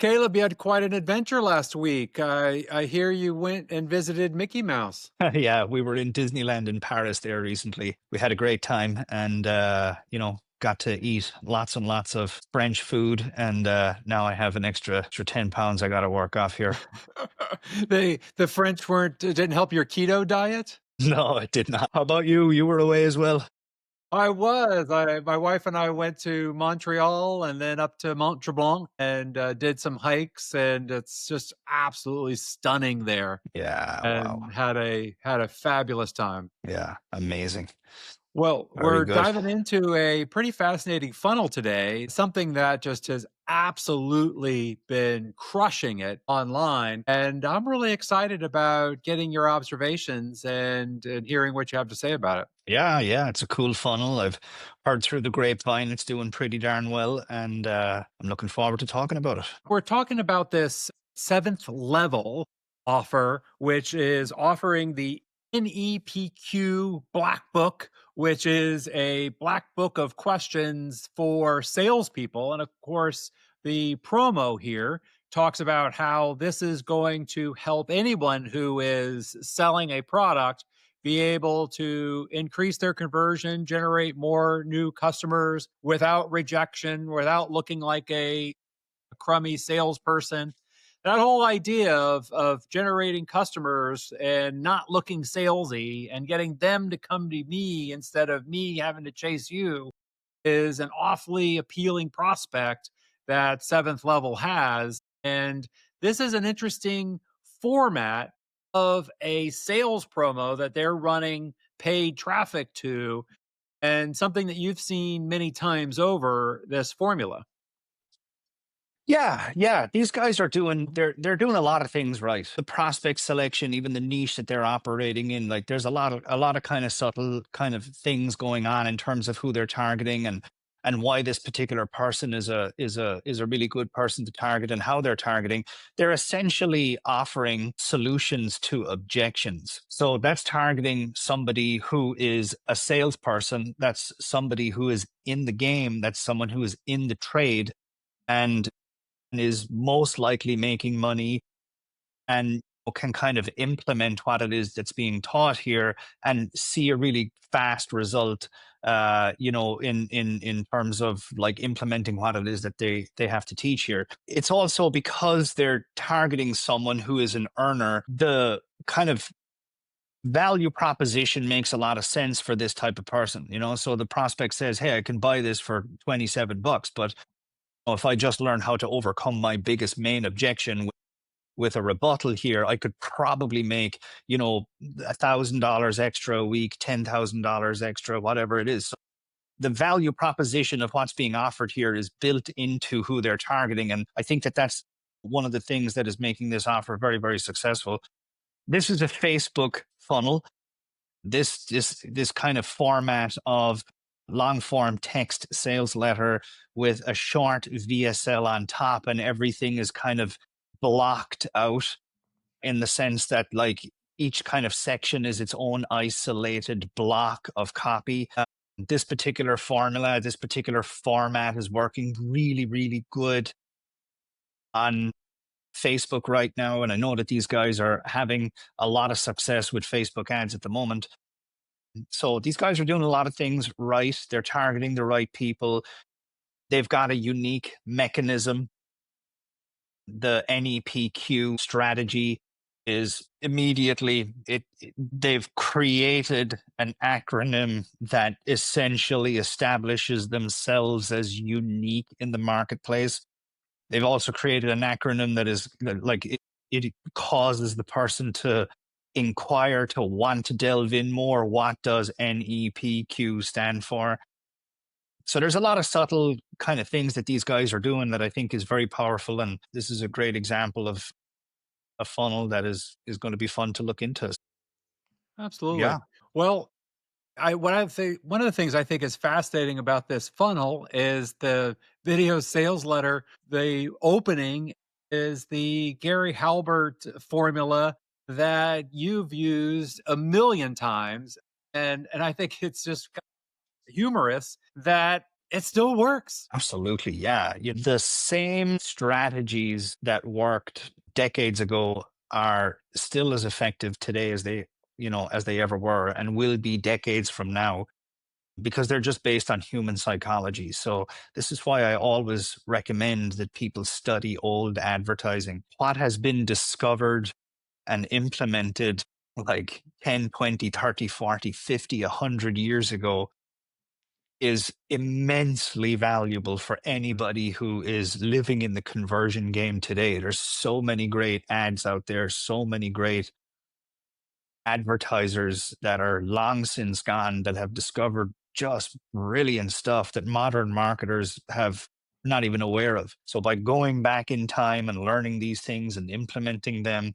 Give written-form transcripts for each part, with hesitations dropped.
Caleb, you had quite an adventure last week. I hear you went and visited Mickey Mouse. Yeah, we were in Disneyland in Paris there recently. We had a great time and got to eat lots and lots of French food and now I have an extra 10 pounds I got to work off here. The French weren't didn't help your keto diet? No, it did not. How about you? You were away as well? I was. My wife and I went to Montreal and then up to Mont Tremblant and did some hikes, and it's just absolutely stunning there. Yeah, wow. And had a fabulous time. Yeah, amazing. Well, Very we're good. diving into a pretty fascinating funnel today, something that just has absolutely been crushing it online. And I'm really excited about getting your observations and hearing what you have to say about it. Yeah, it's a cool funnel. I've heard through the grapevine it's doing pretty darn well and I'm looking forward to talking about it. We're talking about this seventh level offer, which is offering the NEPQ Black Book, which is a black book of questions for salespeople. And of course, the promo here talks about how this is going to help anyone who is selling a product be able to increase their conversion, generate more new customers without rejection, without looking like a crummy salesperson. That whole idea of generating customers and not looking salesy and getting them to come to me instead of me having to chase you is an awfully appealing prospect that seventh level has. And this is an interesting format of a sales promo that they're running paid traffic to, and something that you've seen many times over, this formula. Yeah. These guys are doing they're doing a lot of things right. The prospect selection, even the niche that they're operating in, like there's a lot of kind of subtle kind of things going on in terms of who they're targeting and why this particular person is a really good person to target and how they're targeting. They're essentially offering solutions to objections. So that's targeting somebody who is a salesperson, that's somebody who is in the game, that's someone who is in the trade and is most likely making money and can kind of implement what it is that's being taught here and see a really fast result in terms of like implementing what it is that they have to teach here. It's also because they're targeting someone who is an earner, the kind of value proposition makes a lot of sense for this type of person, so the prospect says, hey, I can buy this for 27 bucks, but if I just learn how to overcome my biggest main objection with a rebuttal here, I could probably make, $1,000 extra a week, $10,000 extra, whatever it is. So the value proposition of what's being offered here is built into who they're targeting. And I think that that's one of the things that is making this offer very, very successful. This is a Facebook funnel. This kind of format of long form text sales letter with a short VSL on top, and everything is kind of blocked out in the sense that like each kind of section is its own isolated block of copy. This particular formula, this particular format is working really, really good on Facebook right now. And I know that these guys are having a lot of success with Facebook ads at the moment. So these guys are doing a lot of things right. They're targeting the right people. They've got a unique mechanism. The NEPQ strategy is immediately they've created an acronym that essentially establishes themselves as unique in the marketplace. They've also created an acronym that is like it causes the person to inquire, to want to delve in more. What does NEPQ stand for? So there's a lot of subtle kind of things that these guys are doing that I think is very powerful. And this is a great example of a funnel that is going to be fun to look into. Absolutely. Yeah. Well, I think one of the things I think is fascinating about this funnel is the video sales letter. The opening is the Gary Halbert formula that you've used a million times, and I think it's just humorous that it still works. Absolutely. Yeah. The same strategies that worked decades ago are still as effective today as as they ever were and will be decades from now because they're just based on human psychology. So this is why I always recommend that people study old advertising. What has been discovered and implemented like 10, 20, 30, 40, 50, 100 years ago is immensely valuable for anybody who is living in the conversion game today. There's so many great ads out there, so many great advertisers that are long since gone that have discovered just brilliant stuff that modern marketers have not even aware of. So by going back in time and learning these things and implementing them,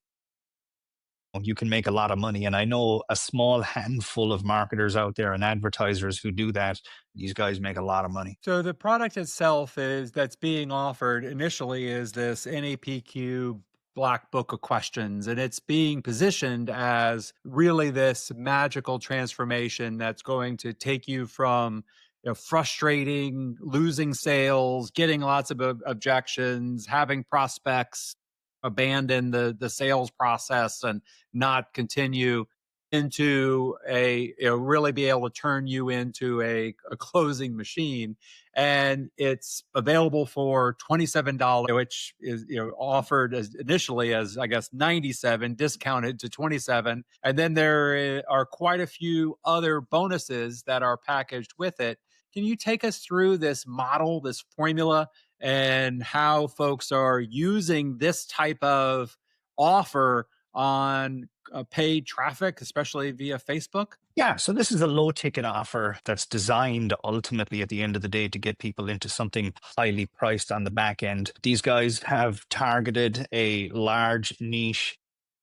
you can make a lot of money. And I know a small handful of marketers out there and advertisers who do that. These guys make a lot of money. So the product itself is that's being offered initially is this NAPQ black book of questions, and it's being positioned as really this magical transformation that's going to take you from frustrating losing sales, getting lots of objections, having prospects abandon the sales process and not continue into really be able to turn you into a closing machine. And it's available for $27, which is offered as initially as I guess 97, discounted to 27. And then there are quite a few other bonuses that are packaged with it. Can you take us through this model, this formula, and how folks are using this type of offer on paid traffic, especially via Facebook? Yeah, so this is a low ticket offer that's designed ultimately at the end of the day to get people into something highly priced on the back end. These guys have targeted a large niche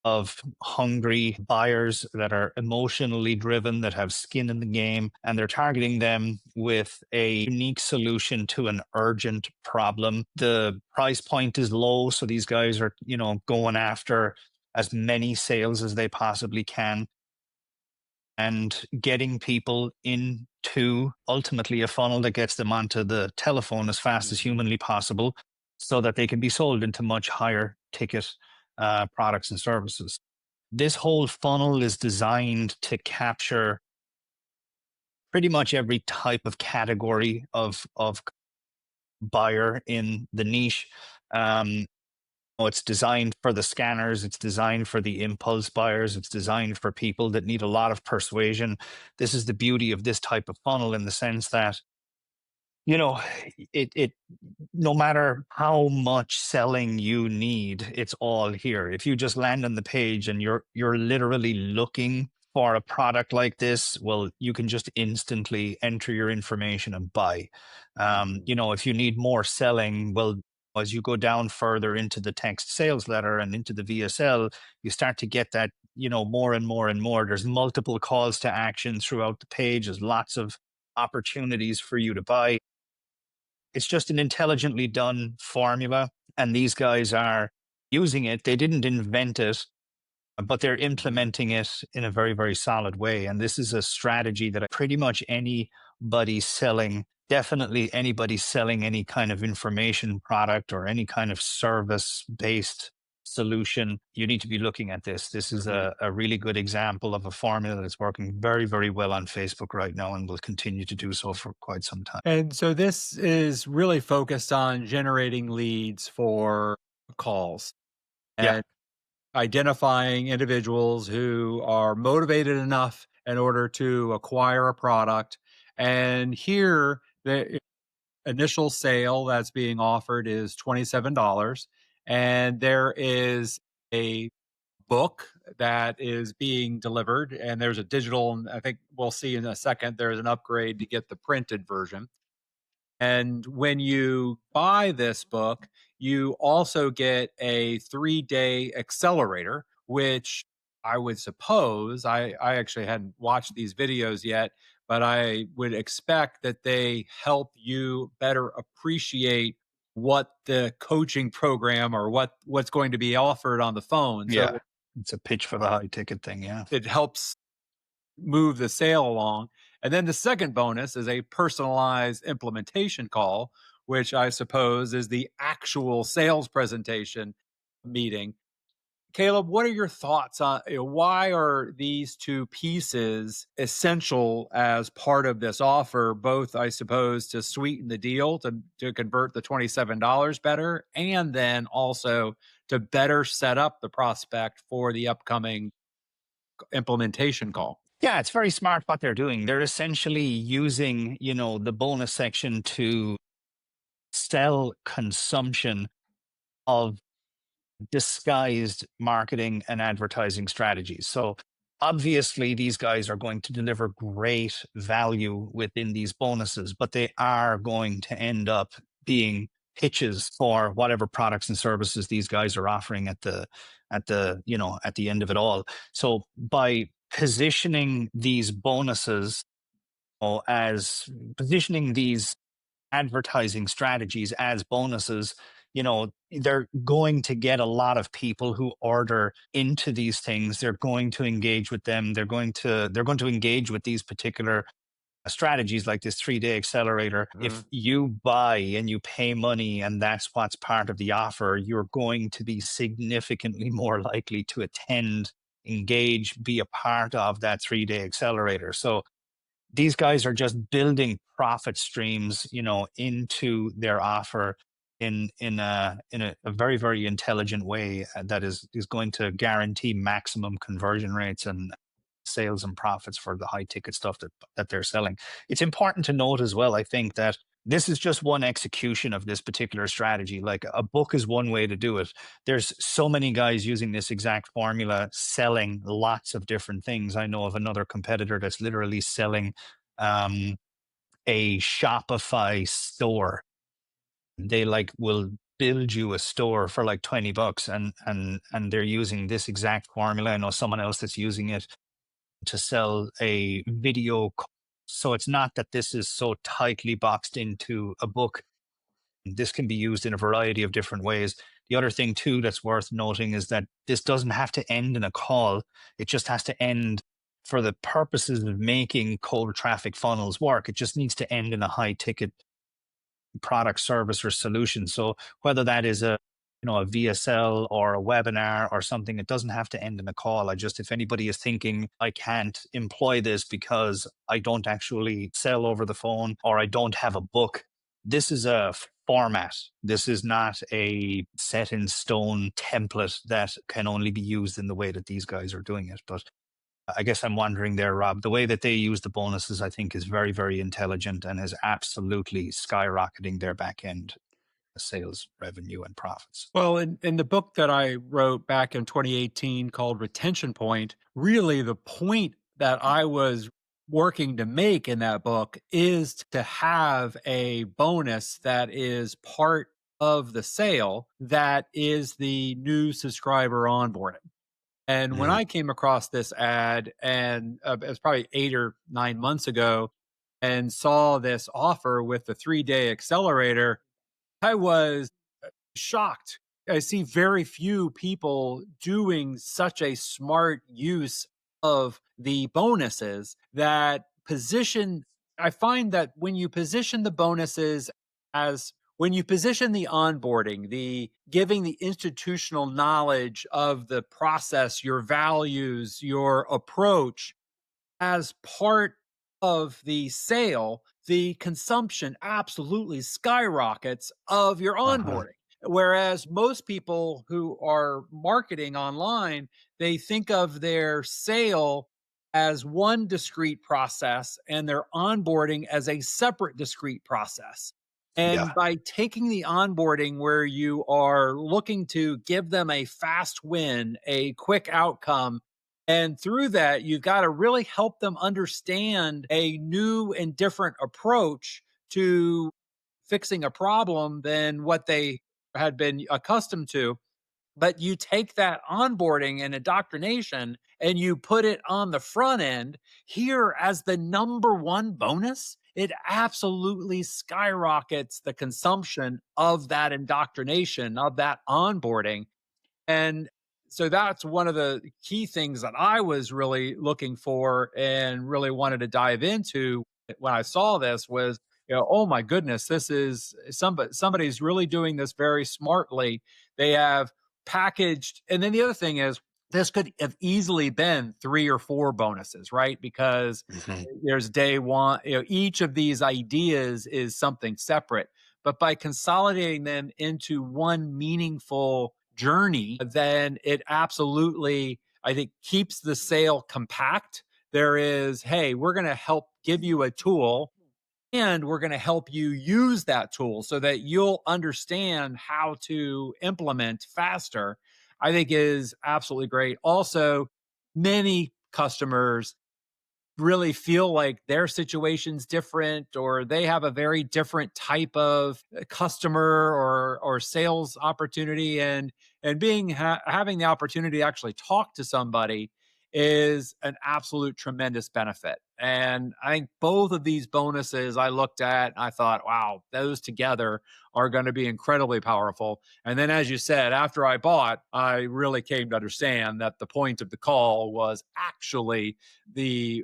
of hungry buyers that are emotionally driven, that have skin in the game, and they're targeting them with a unique solution to an urgent problem. The price point is low, so these guys are, going after as many sales as they possibly can and getting people into ultimately a funnel that gets them onto the telephone as fast as Mhm. humanly possible so that they can be sold into much higher ticket products and services. This whole funnel is designed to capture pretty much every type of category of buyer in the niche. Um, it's designed for the scanners. It's designed for the impulse buyers. It's designed for people that need a lot of persuasion. This is the beauty of this type of funnel in the sense that, you know, it no matter how much selling you need, it's all here. If you just land on the page and you're literally looking for a product like this, well, you can just instantly enter your information and buy. Mhm. If you need more selling, well, as you go down further into the text sales letter and into the VSL, you start to get that, more and more and more. There's multiple calls to action throughout the page. There's lots of opportunities for you to buy. It's just an intelligently done formula, and these guys are using it. They didn't invent it, but they're implementing it in a very, very solid way. And this is a strategy that pretty much anybody selling, definitely anybody selling any kind of information product or any kind of service based solution, you need to be looking at this. This is Mhm. a really good example of a formula that's working very, very well on Facebook right now and will continue to do so for quite some time. And so this is really focused on generating leads for calls Yeah. and identifying individuals who are motivated enough in order to acquire a product. And here, the initial sale that's being offered is $27. And there is a book that is being delivered, and there's a digital, and I think we'll see in a second, there's an upgrade to get the printed version. And when you buy this book, you also get a 3-day accelerator, which I would suppose, I actually hadn't watched these videos yet, but I would expect that they help you better appreciate what the coaching program or what's going to be offered on the phone. Yeah. So It's a pitch for the high ticket thing. Yeah. it helps move the sale along. And then the second bonus is a personalized implementation call, which I suppose is the actual sales presentation meeting. Caleb, what are your thoughts on, why are these two pieces essential as part of this offer? Both, I suppose, to sweeten the deal to convert the $27 better, and then also to better set up the prospect for the upcoming implementation call. Yeah, it's very smart what they're doing. They're essentially using, the bonus section to sell consumption of disguised marketing and advertising strategies. So obviously, these guys are going to deliver great value within these bonuses, but they are going to end up being pitches for whatever products and services these guys are offering at the end of it all. So by positioning these bonuses as positioning these advertising strategies as bonuses, they're going to get a lot of people who order into these things. They're going to engage with them. They're going to engage with these particular strategies like this 3-day accelerator. If Mhm. you buy and you pay money and that's what's part of the offer, you're going to be significantly more likely to attend, engage, be a part of that 3-day accelerator. So these guys are just building profit streams, into their offer in a very, very intelligent way, that is going to guarantee maximum conversion rates and sales and profits for the high ticket stuff that they're selling. It's important to note as well, I think, that this is just one execution of this particular strategy. Like, a book is one way to do it. There's so many guys using this exact formula, selling lots of different things. I know of another competitor that's literally selling um, a Shopify store. They like will build you a store for like $20, and they're using this exact formula. I know someone else that's using it to sell a so it's not that this is so tightly boxed into a book. This can be used in a variety of different ways. The other thing, too, that's worth noting is that this doesn't have to end in a call. It just has to end for the purposes of making cold traffic funnels work. It just needs to end in a high ticket product, service, or solution. So whether that is a VSL or a webinar or something, it doesn't have to end in a call. If anybody is thinking, I can't employ this because I don't actually sell over the phone or I don't have a book, this is a format. This is not a set in stone template that can only be used in the way that these guys are doing it. But I guess I'm wondering there, Rob, the way that they use the bonuses, I think, is very, very intelligent and is absolutely skyrocketing their back end sales revenue and profits. Well, in the book that I wrote back in 2018 called Retention Point, really the point that I was working to make in that book is to have a bonus that is part of the sale that is the new subscriber onboarding. And when Mm. I came across this ad, and it was probably 8 or 9 months ago, and saw this offer with the 3-day accelerator, I was shocked. I see very few people doing such a smart use of the bonuses that position. I find that when you position the bonuses as when you position the onboarding, the giving the institutional knowledge of the process, your values, your approach, as part of the sale, the consumption absolutely skyrockets of your Uh-huh. onboarding. Whereas most people who are marketing online, they think of their sale as one discrete process and their onboarding as a separate discrete process. And Yeah. by taking the onboarding where you are looking to give them a fast win, a quick outcome, and through that, you've got to really help them understand a new and different approach to fixing a problem than what they had been accustomed to. But you take that onboarding and indoctrination and you put it on the front end here as the number one bonus. It absolutely skyrockets the consumption of that indoctrination, of that onboarding. And So that's one of the key things that I was really looking for and really wanted to dive into when I saw this was, oh my goodness, this is somebody's really doing this very smartly. They have packaged, and then the other thing is this could have easily been 3 or 4 bonuses, right? Because Mhm. there's day one, each of these ideas is something separate, but by consolidating them into one meaningful journey, then it absolutely, I think, keeps the sale compact. There is, hey, we're going to help give you a tool and we're going to help you use that tool so that you'll understand how to implement faster. I think is absolutely great. Also, many customers really feel like their situation's different or they have a very different type of customer or sales opportunity, and having the opportunity to actually talk to somebody is an absolute tremendous benefit. And I think both of these bonuses I looked at and I thought, wow, those together are going to be incredibly powerful. And then, as you said, after I bought, I really came to understand that the point of the call was actually the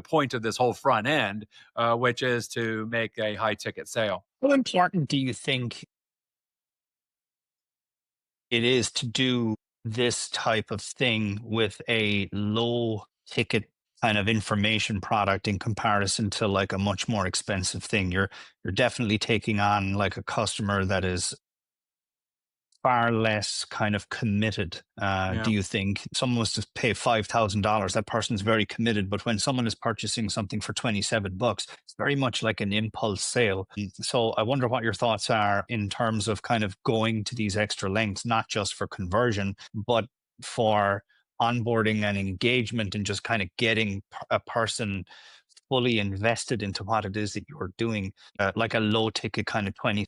point of this whole front end, which is to make a high ticket sale. How important do you think it is to do this type of thing with a low ticket kind of information product in comparison to like a much more expensive thing? You're definitely taking on like a customer that is far less kind of committed. Do Yeah. you think someone was to pay $5,000? That person's very committed, but when someone is purchasing something for $27, it's very much like an impulse sale. So I wonder what your thoughts are in terms of kind of going to these extra lengths, not just for conversion, but for onboarding and engagement and just kind of getting a person fully invested into what it is that you're doing, like a low ticket kind of 20.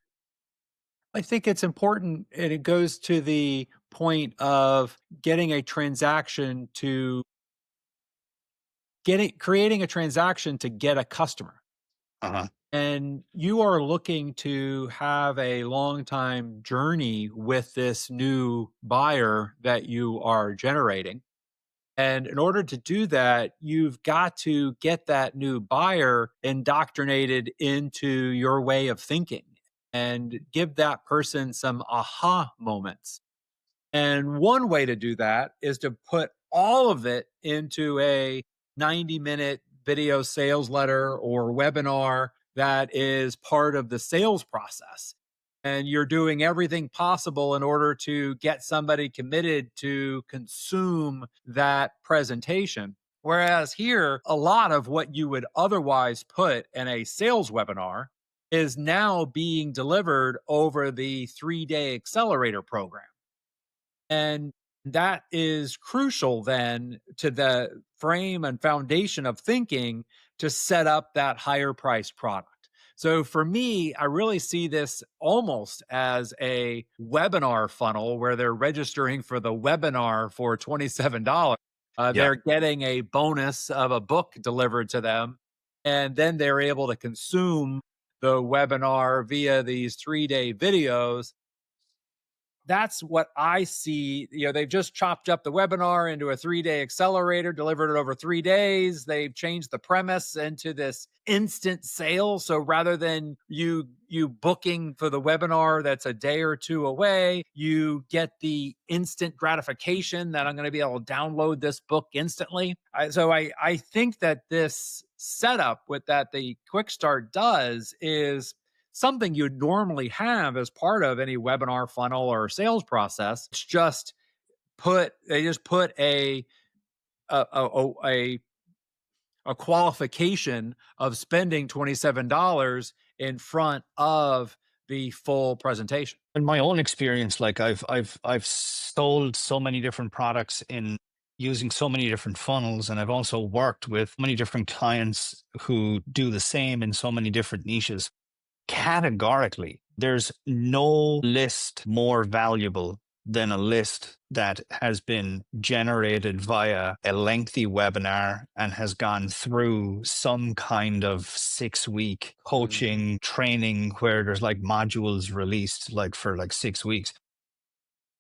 I think it's important, and it goes to the point of getting a transaction to creating a transaction to get a customer. Uh-huh. And you are looking to have a long time journey with this new buyer that you are generating. And in order to do that, you've got to get that new buyer indoctrinated into your way of thinking and give that person some aha moments. And one way to do that is to put all of it into a 90-minute video sales letter or webinar that is part of the sales process. And you're doing everything possible in order to get somebody committed to consume that presentation. Whereas here, a lot of what you would otherwise put in a sales webinar is now being delivered over the 3-day accelerator program. And that is crucial then to the frame and foundation of thinking to set up that higher priced product. So for me, I really see this almost as a webinar funnel where they're registering for the webinar for $27. Yeah. They're getting a bonus of a book delivered to them, and then they're able to consume the webinar via these 3-day videos. That's what I see. They've just chopped up the webinar into a 3-day accelerator, delivered it over 3 days. They've changed the premise into this instant sale. So rather than you booking for the webinar that's a day or two away, you get the instant gratification that I'm going to be able to download this book instantly. So I think that this setup with that the quick start does is something you'd normally have as part of any webinar funnel or sales process. It's just they just put a a, a, a qualification of spending $27 in front of the full presentation. In my own experience, like I've sold so many different products in using so many different funnels, and I've also worked with many different clients who do the same in so many different niches. Categorically, there's no list more valuable than a list that has been generated via a lengthy webinar and has gone through some kind of 6 week Mhm. coaching training where there's like modules released like for like 6 weeks.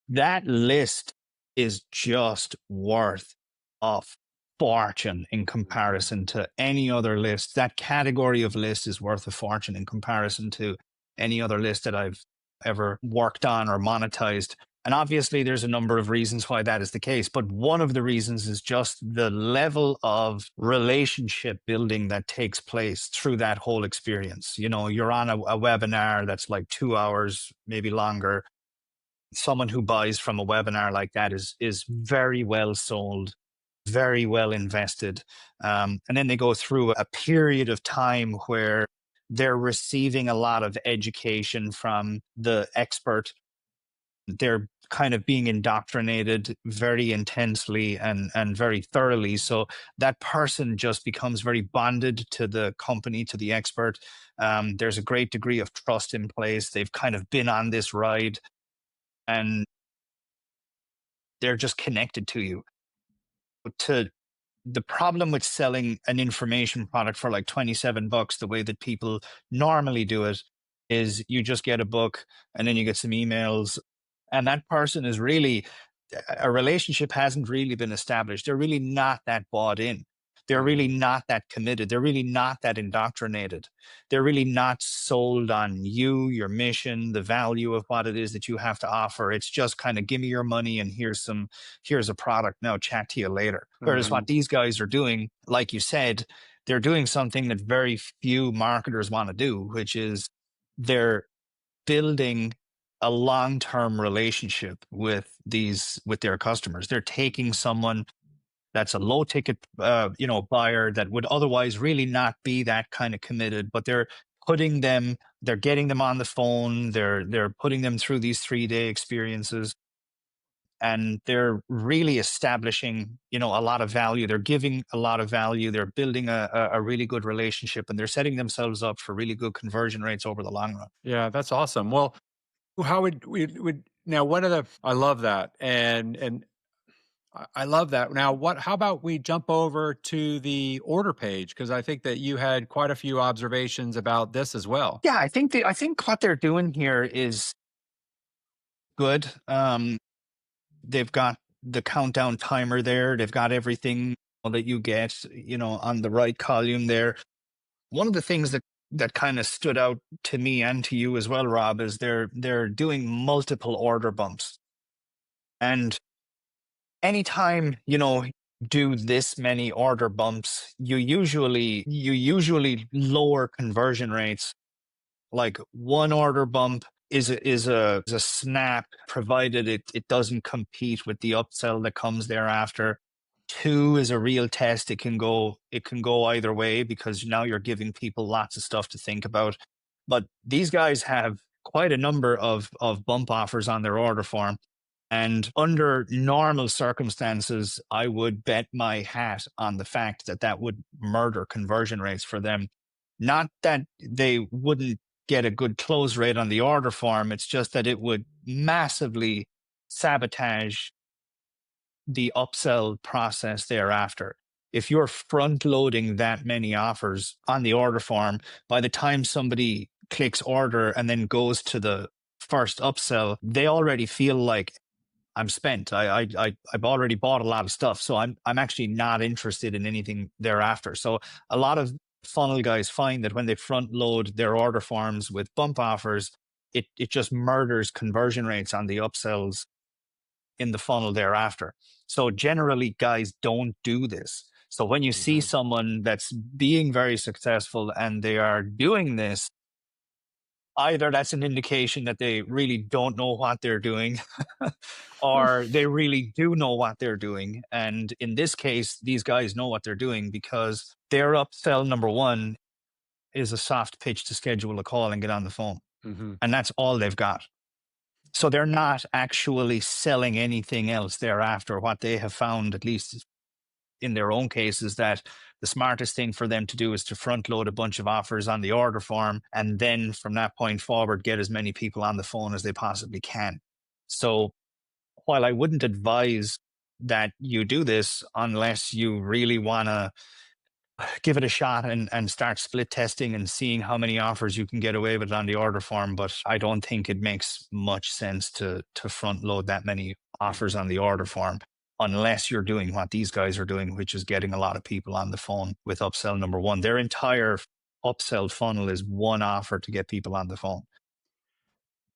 That list is just worth a fortune in comparison to any other list. That category of list is worth a fortune in comparison to any other list that I've ever worked on or monetized. And obviously, there's a number of reasons why that is the case. But one of the reasons is just the level of relationship building that takes place through that whole experience. You know, you're on a webinar that's like 2 hours, maybe longer. Someone who buys from a webinar like that is very well sold, very well invested. And then they go through a period of time where they're receiving a lot of education from the expert. They're kind of being indoctrinated very intensely and very thoroughly. So that person just becomes very bonded to the company, to the expert. There's a great degree of trust in place. They've kind of been on this ride, and they're just connected to you. To the problem with selling an information product for like 27 bucks, the way that people normally do it, is you just get a book and then you get some emails, and that person is really, a relationship hasn't really been established. They're really not that bought in. They're really Mhm. not that committed. They're really not that indoctrinated. They're really not sold on you, your mission, the value of what it is that you have to offer. It's just kind of, give me your money and here's a product. Now chat to you later. Whereas what Mhm. these guys are doing, like you said, they're doing something that very few marketers want to do, which is they're building a long-term relationship with their customers. They're taking someone that's a low ticket buyer that would otherwise really not be that kind of committed, but they're getting them on the phone, they're putting them through these 3-day experiences, and they're really establishing, a lot of value. They're giving a lot of value. They're building a really good relationship, and they're setting themselves up for really good conversion rates over the long run. Yeah, that's awesome. Well, how would now one of the I love that, and I love that. Now, what? How about we jump over to the order page, because I think that you had quite a few observations about this as well. Yeah, I think what they're doing here is good. They've got the countdown timer there. They've got everything that you get, on the right column there. One of the things that kind of stood out to me and to you as well, Rob, is they're doing multiple order bumps. And anytime, do this many order bumps, you usually lower conversion rates. Like, one order bump is a snap, provided it doesn't compete with the upsell that comes thereafter. Two is a real test. It can go either way, because now you're giving people lots of stuff to think about. But these guys have quite a number of bump offers on their order form. And under normal circumstances, I would bet my hat on the fact that that would murder conversion rates for them. Not that they wouldn't get a good close rate on the order form, it's just that it would massively sabotage the upsell process thereafter. If you're front loading that many offers on the order form, by the time somebody clicks order and then goes to the first upsell, they already feel like, I'm spent. I've already bought a lot of stuff, so I'm actually not interested in anything thereafter. So a lot of funnel guys find that when they front load their order forms with bump offers, it just murders conversion rates on the upsells in the funnel thereafter. So generally, guys don't do this. So when you see Mhm. someone that's being very successful and they are doing this, either that's an indication that they really don't know what they're doing, or they really do know what they're doing. And in this case, these guys know what they're doing, because their upsell number one is a soft pitch to schedule a call and get on the phone. Mhm. And that's all they've got. So they're not actually selling anything else thereafter. What they have found, at least in their own case, is that the smartest thing for them to do is to front load a bunch of offers on the order form, and then from that point forward, get as many people on the phone as they possibly can. So while I wouldn't advise that you do this unless you really want to give it a shot and start split testing and seeing how many offers you can get away with on the order form. But I don't think it makes much sense to front load that many offers on the order form unless you're doing what these guys are doing, which is getting a lot of people on the phone with upsell number one. Their entire upsell funnel is one offer to get people on the phone.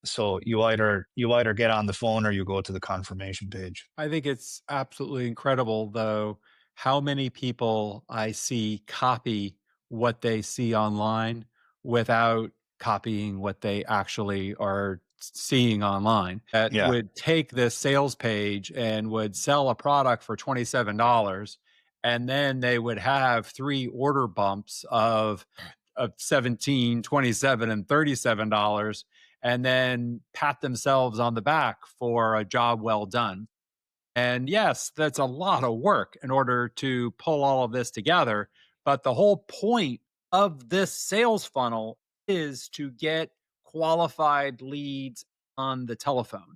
So you either get on the phone or you go to the confirmation page. I think it's absolutely incredible, though, how many people I see copy what they see online without copying what they actually are seeing online. That Yeah. would take this sales page and would sell a product for $27. And then they would have three order bumps of 17, 27, and $37, and then pat themselves on the back for a job well done. And yes, that's a lot of work in order to pull all of this together. But the whole point of this sales funnel is to get qualified leads on the telephone.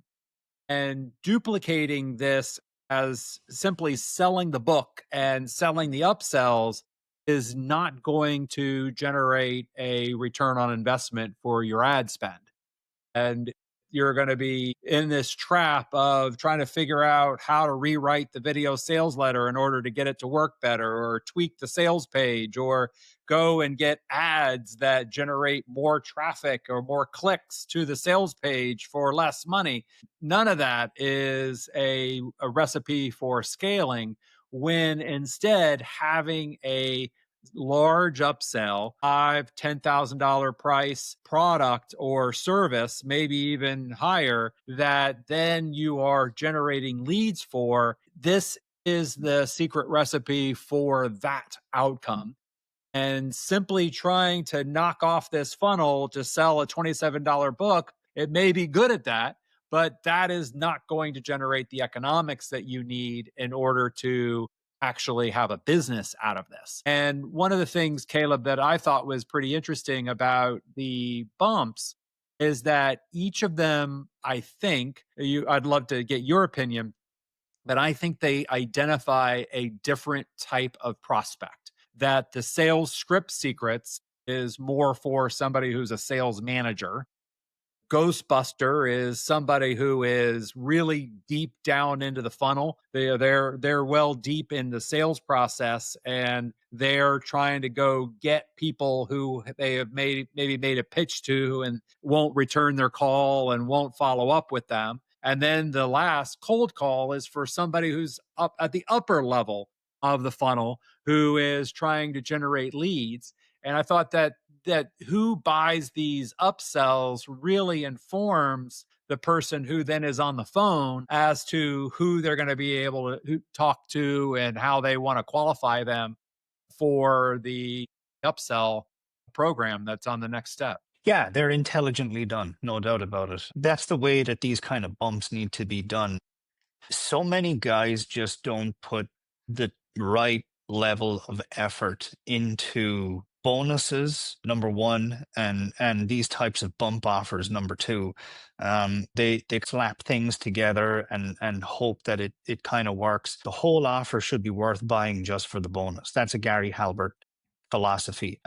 And duplicating this as simply selling the book and selling the upsells is not going to generate a return on investment for your ad spend. And you're going to be in this trap of trying to figure out how to rewrite the video sales letter in order to get it to work better, or tweak the sales page, or go and get ads that generate more traffic or more clicks to the sales page for less money. None of that is a recipe for scaling, when instead having a large upsell, $5,000, $10,000 price product or service, maybe even higher, that then you are generating leads for. This is the secret recipe for that outcome. And simply trying to knock off this funnel to sell a $27 book, it may be good at that, but that is not going to generate the economics that you need in order to actually have a business out of this. And one of the things, Caleb, that I thought was pretty interesting about the bumps is that each of them, I think, I'd love to get your opinion, but I think they identify a different type of prospect. That the sales script secrets is more for somebody who's a sales manager. Ghostbuster is somebody who is really deep down into the funnel. They're well deep in the sales process, and they're trying to go get people who they have maybe made a pitch to and won't return their call and won't follow up with them. And then the last cold call is for somebody who's up at the upper level of the funnel, who is trying to generate leads. And I thought that who buys these upsells really informs the person who then is on the phone as to who they're going to be able to talk to and how they want to qualify them for the upsell program that's on the next step. Yeah, they're intelligently done, no doubt about it. That's the way that these kind of bumps need to be done. So many guys just don't put the right level of effort into bonuses, number one, and these types of bump offers, number two. They slap things together and hope that it kind of works. The whole offer should be worth buying just for the bonus. That's a Gary Halbert philosophy.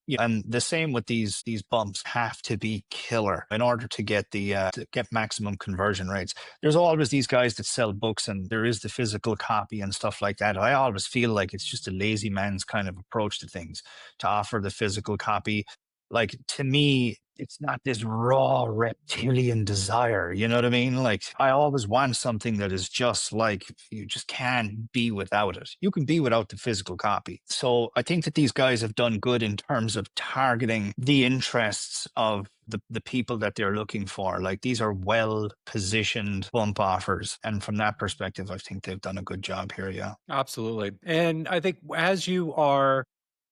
Yeah, and the same with these bumps have to be killer in order to get to get maximum conversion rates. There's always these guys that sell books, and there is the physical copy and stuff like that. I always feel like it's just a lazy man's kind of approach to things to offer the physical copy. Like, to me, it's not this raw reptilian desire. You know what I mean? Like, I always want something that is just like, you just can't be without it. You can be without the physical copy. So I think that these guys have done good in terms of targeting the interests of the people that they're looking for. Like, these are well positioned bump offers. And from that perspective, I think they've done a good job here. Yeah. Absolutely. And I think as you are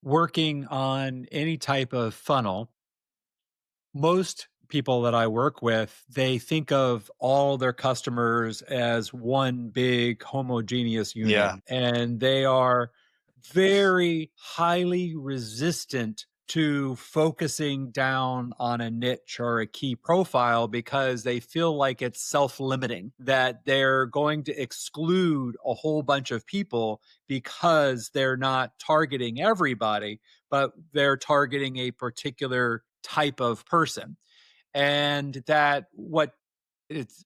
working on any type of funnel, most people that I work with, they think of all their customers as one big homogeneous unit, Yeah. and they are very highly resistant to focusing down on a niche or a key profile because they feel like it's self limiting, that they're going to exclude a whole bunch of people because they're not targeting everybody, but they're targeting a particular type of person. And that what it's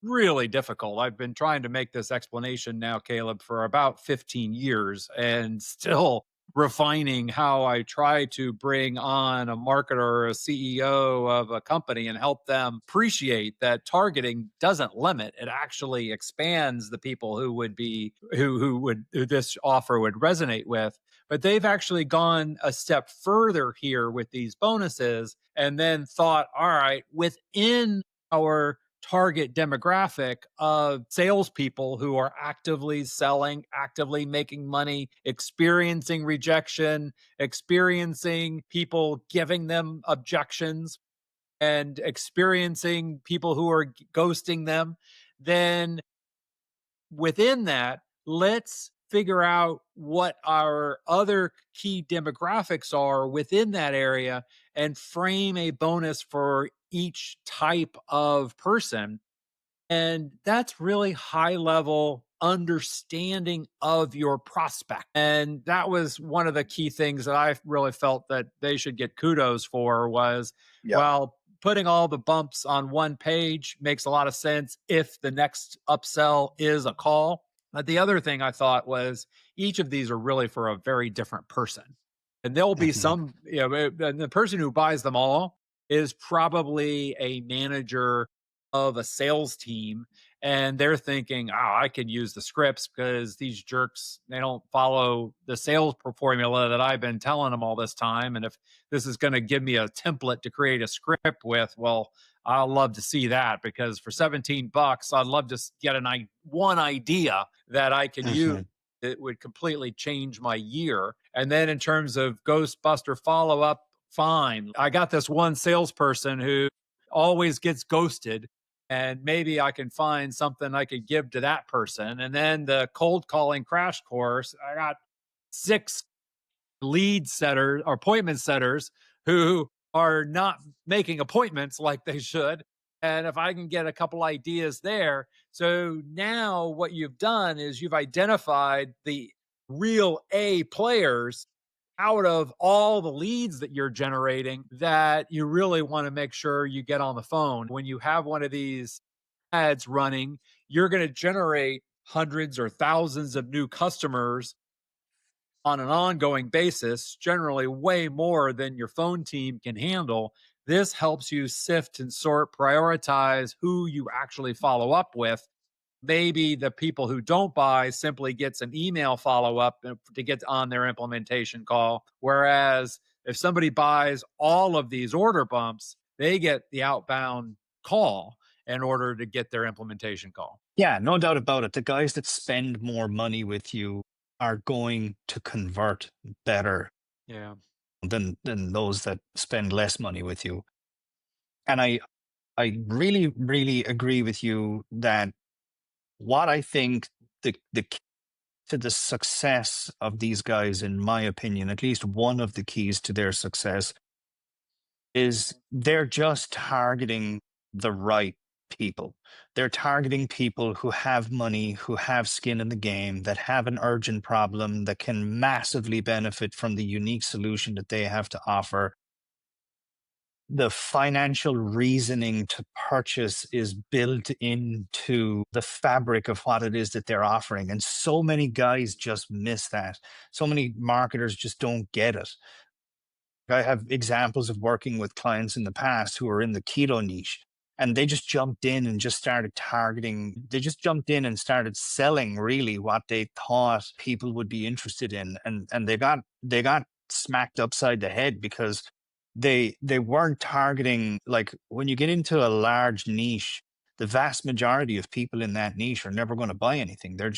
really difficult. I've been trying to make this explanation now, Caleb, for about 15 years and still refining how I try to bring on a marketer or a CEO of a company and help them appreciate that targeting doesn't limit. It actually expands the people who would be who this offer would resonate with. But they've actually gone a step further here with these bonuses and then thought, all right, within our target demographic of salespeople who are actively selling, actively making money, experiencing rejection, experiencing people giving them objections, and experiencing people who are ghosting them, then within that, let's figure out what our other key demographics are within that area and frame a bonus for each type of person, and that's really high level understanding of your prospect. And that was one of the key things that I really felt that they should get kudos for was, Yeah. well, putting all the bumps on one page makes a lot of sense if the next upsell is a call. But the other thing I thought was each of these are really for a very different person. And there'll be Mhm. some, and the person who buys them all is probably a manager of a sales team, and they're thinking, oh, I could use the scripts because these jerks, they don't follow the sales formula that I've been telling them all this time. And if this is going to give me a template to create a script with, well, I'll love to see that because for 17 bucks, I'd love to get one idea that I can use. Mhm. It would completely change my year. And then in terms of Ghostbuster follow up, fine. I got this one salesperson who always gets ghosted, and maybe I can find something I could give to that person. And then the cold calling crash course, I got six lead setters or appointment setters who are not making appointments like they should. And if I can get a couple ideas there. So now what you've done is you've identified the real A players out of all the leads that you're generating that you really want to make sure you get on the phone. When you have one of these ads running, you're going to generate hundreds or thousands of new customers on an ongoing basis, generally way more than your phone team can handle. This helps you sift and sort, prioritize who you actually follow up with. Maybe the people who don't buy simply gets an email follow up to get on their implementation call. Whereas if somebody buys all of these order bumps, they get the outbound call in order to get their implementation call. Yeah, no doubt about it. The guys that spend more money with you are going to convert better Yeah. than those that spend less money with you. And I really, really agree with you that what I think the key to the success of these guys, in my opinion, at least one of the keys to their success, is they're just targeting the right people. They're targeting people who have money, who have skin in the game, that have an urgent problem, that can massively benefit from the unique solution that they have to offer. The financial reasoning to purchase is built into the fabric of what it is that they're offering. And so many guys just miss that. So many marketers just don't get it. I have examples of working with clients in the past who are in the keto niche, and they just jumped in and just started targeting. They just jumped in and started selling really what they thought people would be interested in. And they got smacked upside the head because they weren't targeting. Like, when you get into a large niche, the vast majority of people in that niche are never going to buy anything. They're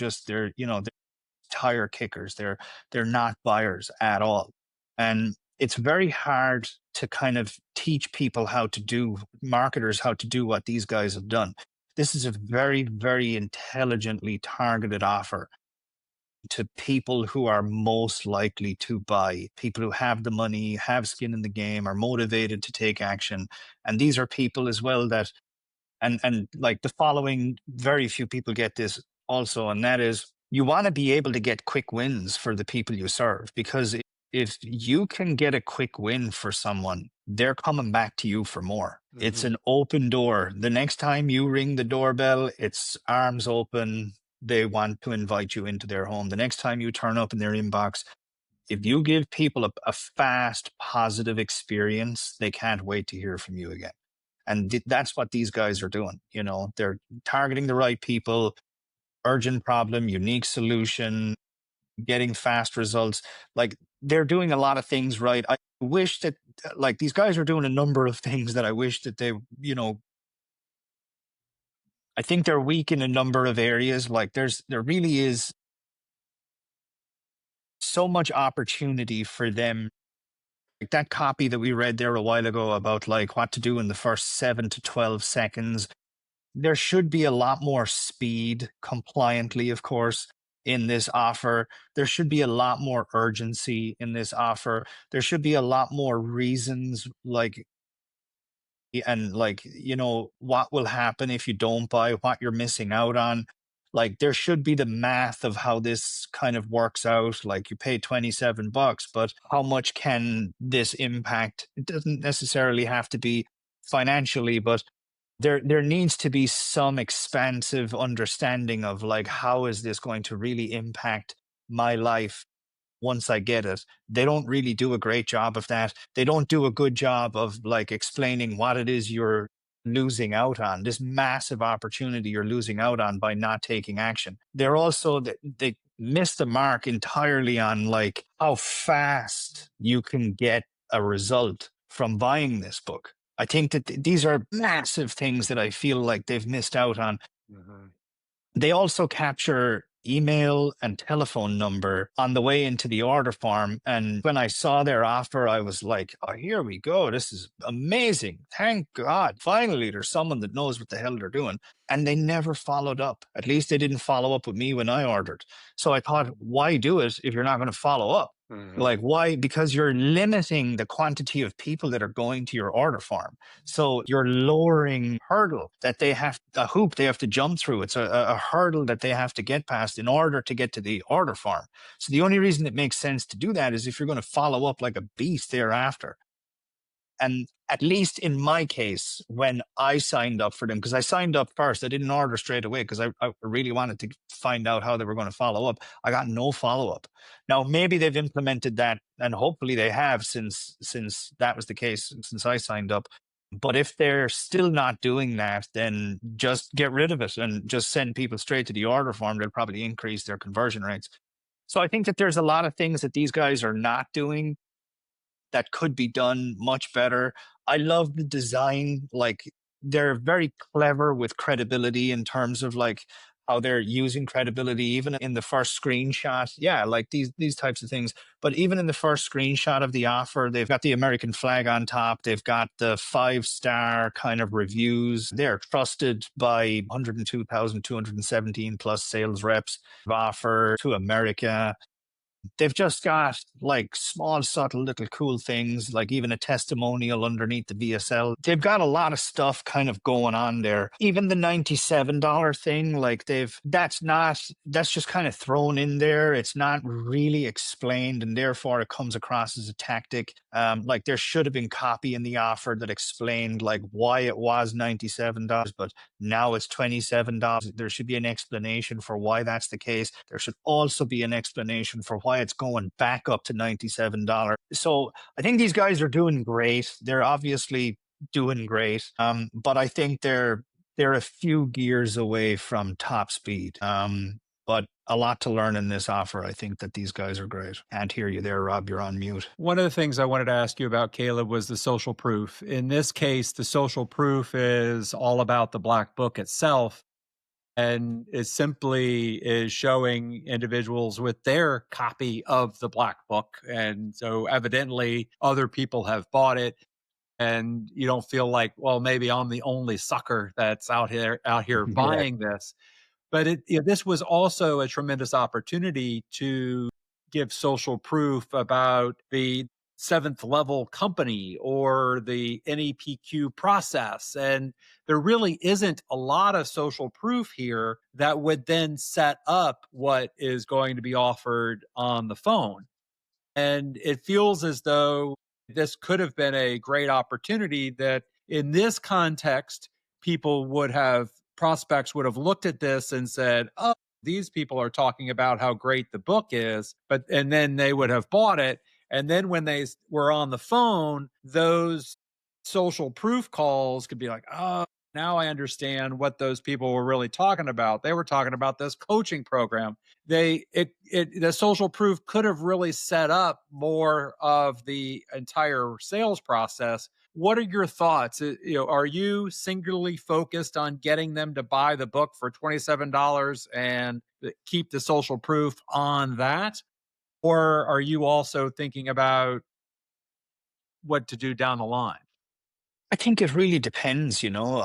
tire kickers. They're not buyers at all. And it's very hard to kind of teach people how to do, marketers how to do what these guys have done. This is a very, very intelligently targeted offer. to people who are most likely to buy, people who have the money, have skin in the game, are motivated to take action. And these are people as well that, and like the following, very few people get this also, and that is you want to be able to get quick wins for the people you serve, because if you can get a quick win for someone, they're coming back to you for more. It's Mhm. an open door. The next time you ring the doorbell, it's arms open. They want to invite you into their home. The next time you turn up in their inbox, if you give people a fast, positive experience, they can't wait to hear from you again. And that's what these guys are doing. You know, they're targeting the right people, urgent problem, unique solution, getting fast results. Like they're doing a lot of things right. I wish that, like, these guys are doing a number of things that I wish that they, you know, I think they're weak in a number of areas. Like there really is so much opportunity for them. Like that copy that we read there a while ago about like what to do in the first 7 to 12 seconds, there should be a lot more speed, compliantly, of course, in this offer. There should be a lot more urgency in this offer. There should be a lot more reasons, like, and like, you know, what will happen if you don't buy, what you're missing out on. Like, there should be the math of how this kind of works out. Like, you pay $27, but how much can this impact? It doesn't necessarily have to be financially, but there needs to be some expansive understanding of like how is this going to really impact my life once I get it. They don't really do a great job of that. They don't do a good job of like explaining what it is you're losing out on, this massive opportunity you're losing out on by not taking action. They're also, they miss the mark entirely on like how fast you can get a result from buying this book. I think that these are massive things that I feel like they've missed out on. Mhm. They also capture email and telephone number on the way into the order form. And when I saw their offer, I was like, oh, here we go. This is amazing. Thank God. Finally, there's someone that knows what the hell they're doing. And they never followed up. At least they didn't follow up with me when I ordered. So I thought, why do it if you're not going to follow up? Mhm. Like, why? Because you're limiting the quantity of people that are going to your order form. So you're lowering hurdle that they have, a hoop they have to jump through. It's a hurdle that they have to get past in order to get to the order form. So the only reason it makes sense to do that is if you're going to follow up like a beast thereafter. And at least in my case, when I signed up for them, because I signed up first, I didn't order straight away because I really wanted to find out how they were going to follow up. I got no follow up. Now maybe they've implemented that, and hopefully they have, since that was the case since I signed up. But if they're still not doing that, then just get rid of it and just send people straight to the order form. They'll probably increase their conversion rates. So I think that there's a lot of things that these guys are not doing that could be done much better. I love the design. Like they're very clever with credibility in terms of like how they're using credibility, even in the first screenshot. Yeah, like these types of things. But even in the first screenshot of the offer, they've got the American flag on top. They've got the 5-star kind of reviews. They're trusted by 102,217 plus sales reps. Offer to America. They've just got like small, subtle, little cool things, like even a testimonial underneath the VSL. They've got a lot of stuff kind of going on there. Even the $97 thing, like that's just kind of thrown in there. It's not really explained, and therefore it comes across as a tactic. Like there should have been copy in the offer that explained like why it was $97, but now it's $27. There should be an explanation for why that's the case. There should also be an explanation for why it's going back up to $97. So I think these guys are doing great. They're obviously doing great. But I think they're a few gears away from top speed. But a lot to learn in this offer. I think that these guys are great. Can't hear you there, Rob. You're on mute. One of the things I wanted to ask you about, Caleb, was the social proof. In this case, the social proof is all about the black book itself, and it simply is showing individuals with their copy of the black book. And so evidently other people have bought it, and you don't feel like, well, maybe I'm the only sucker that's out here Yeah. buying this. But this was also a tremendous opportunity to give social proof about the seventh level company or the NEPQ process. And there really isn't a lot of social proof here that would then set up what is going to be offered on the phone. And it feels as though this could have been a great opportunity that in this context, people would have prospects would have looked at this and said, oh, these people are talking about how great the book is, but and then they would have bought it. And then when they were on the phone, those social proof calls could be like, oh, now I understand what those people were really talking about. They were talking about this coaching program. The social proof could have really set up more of the entire sales process. What are your thoughts? Are you singularly focused on getting them to buy the book for $27 and keep the social proof on that? Or are you also thinking about what to do down the line? I think it really depends, you know.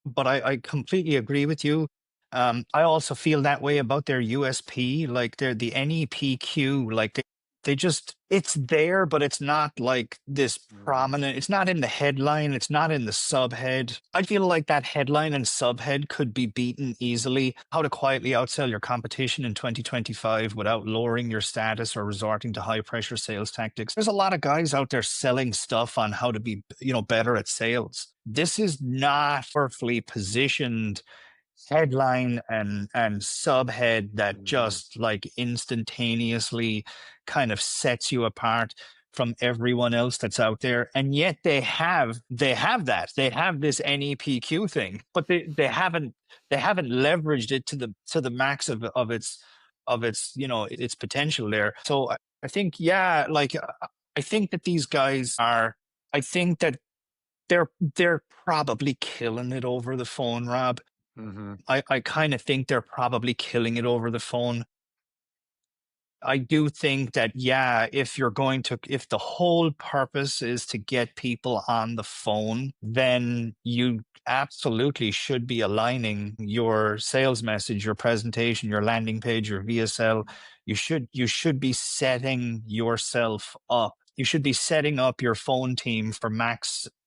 But I completely agree with you. I also feel that way about their USP, like they're the NEPQ, like they just it's there, but it's not like this Mhm. prominent. It's not in the headline. It's not in the subhead. I feel like that headline and subhead could be beaten easily. How to quietly outsell your competition in 2025 without lowering your status or resorting to high pressure sales tactics. There's a lot of guys out there selling stuff on how to be, better at sales. This is not perfectly positioned headline and subhead that Mhm. just like instantaneously kind of sets you apart from everyone else that's out there. And yet they have this NEPQ thing, but they haven't leveraged it to the max of its its potential there. So I think, yeah, like I think that these guys are I think that they're probably killing it over the phone, Rob. Mhm. I kind of think they're probably killing it over the phone. I do think that, yeah, if the whole purpose is to get people on the phone, then you absolutely should be aligning your sales message, your presentation, your landing page, your VSL. You should be setting yourself up. You should be setting up your phone team for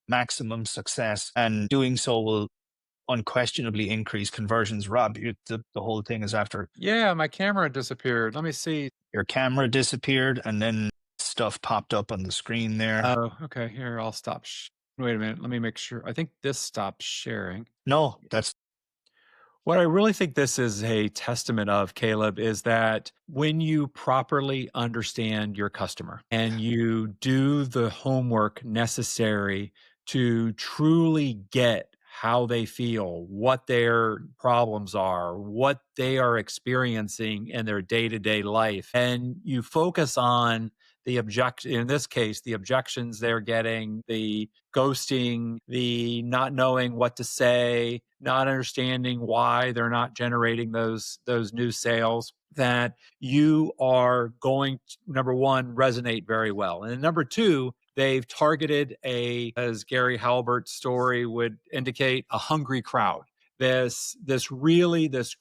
maximum success, and doing so will unquestionably increase conversions. Rob, the whole thing is after Yeah, my camera disappeared. Let me see. your camera disappeared and then stuff popped up on the screen there. Oh, okay. Here, I'll stop. Wait a minute. Let me make sure. I think this stopped sharing. No, that's What I really think this is a testament of, Caleb, is that when you properly understand your customer and you do the homework necessary to truly get how they feel, what their problems are, what they are experiencing in their day to day life, and you focus on the objection, in this case, the objections they're getting, the ghosting, the not knowing what to say, not understanding why they're not generating those new sales, that you are going to, number one, resonate very well. And number two, they've targeted as Gary Halbert's story would indicate, a hungry crowd. This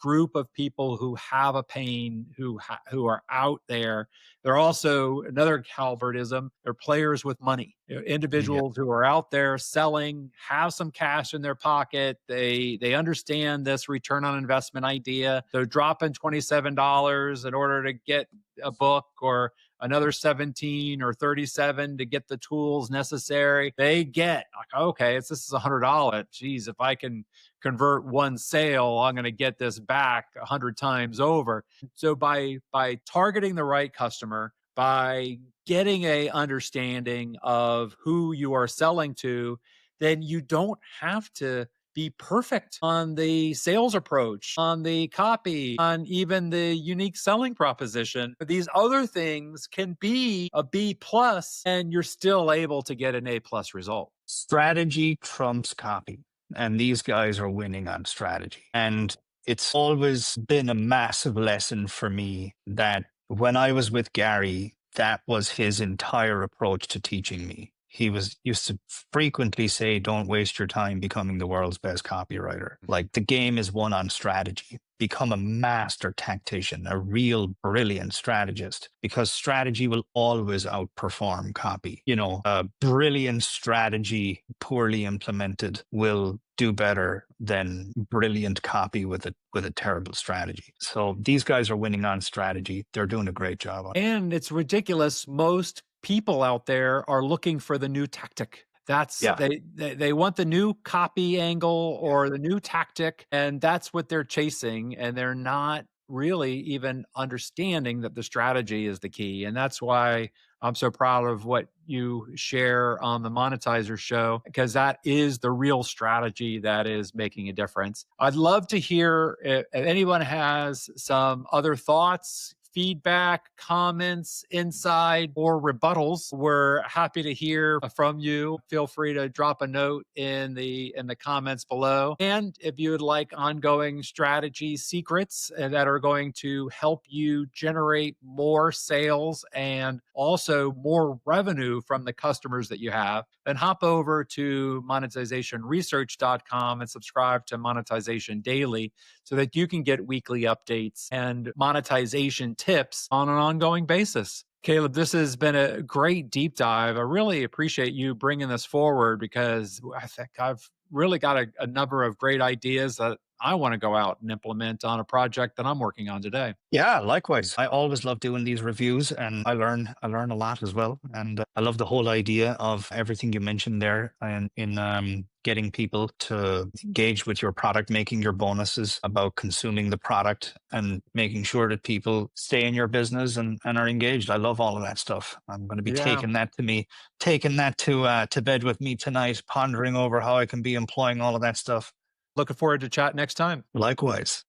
group of people who have a pain, who are out there. They're also, another Halbertism, they're players with money. yeah. Individuals who are out there selling, have some cash in their pocket. They understand this return on investment idea. They're dropping $27 in order to get a book, or another 17 or 37 to get the tools necessary. They get like, okay, this is $100. Geez, if I can convert one sale, I'm going to get this back 100 times over. So by targeting the right customer, by getting a understanding of who you are selling to, then you don't have to be perfect on the sales approach, on the copy, on even the unique selling proposition. These other things can be a B plus, and you're still able to get an A plus result. Strategy trumps copy. And these guys are winning on strategy. And it's always been a massive lesson for me that when I was with Gary, that was his entire approach to teaching me. he was used to frequently say, "Don't waste your time becoming the world's best copywriter." Like the game is won on strategy. Become a master tactician, a real brilliant strategist, because strategy will always outperform copy. You know, a brilliant strategy poorly implemented will do better than brilliant copy with a terrible strategy. So these guys are winning on strategy. They're doing a great job on it. And it's ridiculous. Most people out there are looking for the new tactic. That's Yeah. they want the new copy angle or the new tactic, and that's what they're chasing. And they're not really even understanding that the strategy is the key. And that's why I'm so proud of what you share on the Monetizer show, because that is the real strategy that is making a difference. I'd love to hear if anyone has some other thoughts, feedback, comments, insight, or rebuttals. We're happy to hear from you. Feel free to drop a note in the comments below. And if you would like ongoing strategy secrets that are going to help you generate more sales and also more revenue from the customers that you have, then hop over to monetizationresearch.com and subscribe to Monetization Daily so that you can get weekly updates and monetization tips on an ongoing basis. Caleb, this has been a great deep dive. I really appreciate you bringing this forward because I think I've really got a number of great ideas that I want to go out and implement on a project that I'm working on today. Yeah, likewise. I always love doing these reviews, and I learn a lot as well. And I love the whole idea of everything you mentioned there, and in getting people to engage with your product, making your bonuses about consuming the product, and making sure that people stay in your business and are engaged. I love all of that stuff. I'm going to be Yeah. taking that to bed with me tonight, pondering over how I can be employing all of that stuff. Looking forward to chat next time. Likewise.